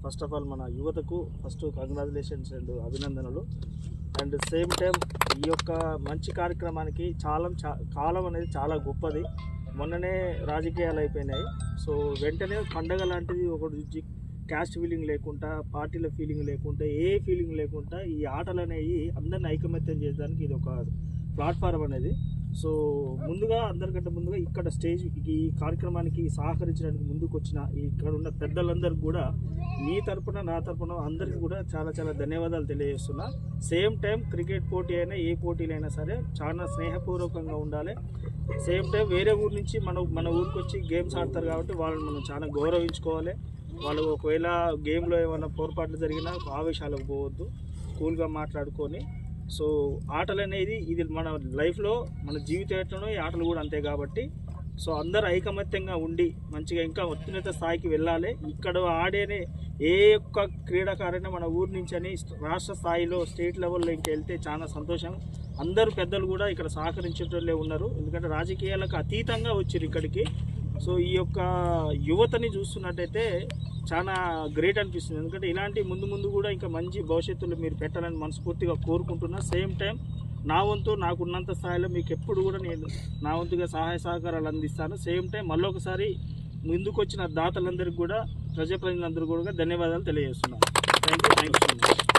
First of all మన యువతకు first congratulations and అభినందనలు. అండ్ సేమ్ టైం ఈ యొక్క మంచి కార్యక్రమానికి కాలం అనేది చాలా గొప్పది. మొన్ననే రాజకీయాలు అయిపోయినాయి. సో వెంటనే పండగ లాంటిది ఒకటి క్యాస్ట్ ఫీలింగ్ లేకుండా, పార్టీల ఫీలింగ్ లేకుండా, ఏ ఫీలింగ్ లేకుండా ఈ ఆటలు అనేవి అందరిని ఐకమత్యం చేయడానికి ఇది ఒక ప్లాట్ఫారం అనేది. సో ముందుగా అందరికంటే ముందుగా ఇక్కడ స్టేజ్ ఈ కార్యక్రమానికి సహకరించడానికి ముందుకు వచ్చిన ఇక్కడ ఉన్న పెద్దలందరికీ కూడా మీ తరపున నా తరపున అందరికీ కూడా చాలా చాలా ధన్యవాదాలు తెలియజేస్తున్నా. సేమ్ టైం క్రికెట్ పోటీ అయినా ఏ పోటీలైనా సరే చాలా స్నేహపూర్వకంగా ఉండాలి. సేమ్ టైం వేరే ఊరు నుంచి మన ఊరికి వచ్చి గేమ్స్ ఆడతారు కాబట్టి వాళ్ళని మనం చాలా గౌరవించుకోవాలి. వాళ్ళు ఒకవేళ గేమ్లో ఏమైనా పొరపాట్లు జరిగినా ఆవేశాలకు పోవద్దు, కూల్గా మాట్లాడుకొని. సో ఆటలు అనేది ఇది మన లైఫ్లో మన జీవితంలో ఈ ఆటలు కూడా అంతే కాబట్టి సో అందరూ ఐకమత్యంగా ఉండి మంచిగా ఇంకా అత్యున్నత స్థాయికి వెళ్ళాలి. ఇక్కడ ఆడేనే ఏ ఒక్క క్రీడాకారైనా మన ఊరి నుంచి అని రాష్ట్ర స్థాయిలో స్టేట్ లెవెల్లో ఇంకా వెళ్తే చాలా సంతోషం. అందరూ పెద్దలు కూడా ఇక్కడ సహకరించేటోళ్ళే ఉన్నారు, ఎందుకంటే రాజకీయాలకు అతీతంగా వచ్చారు ఇక్కడికి. సో ఈ యొక్క యువతని చూస్తున్నట్టయితే చాలా గ్రేట్ అనిపిస్తుంది, ఎందుకంటే ఇలాంటి ముందు కూడా ఇంకా మంచి భవిష్యత్తులో మీరు పెట్టాలని మనస్ఫూర్తిగా కోరుకుంటున్నా. సేమ్ టైం నా వంతు నాకున్నంత స్థాయిలో మీకు ఎప్పుడు కూడా నేను నా వంతుగా సహాయ సహకారాలు అందిస్తాను. సేమ్ టైం మళ్ళొకసారి ముందుకు వచ్చిన దాతలందరికీ కూడా ప్రజాప్రతినిధులందరికీ కూడా ధన్యవాదాలు తెలియజేస్తున్నాను. Thank you so much.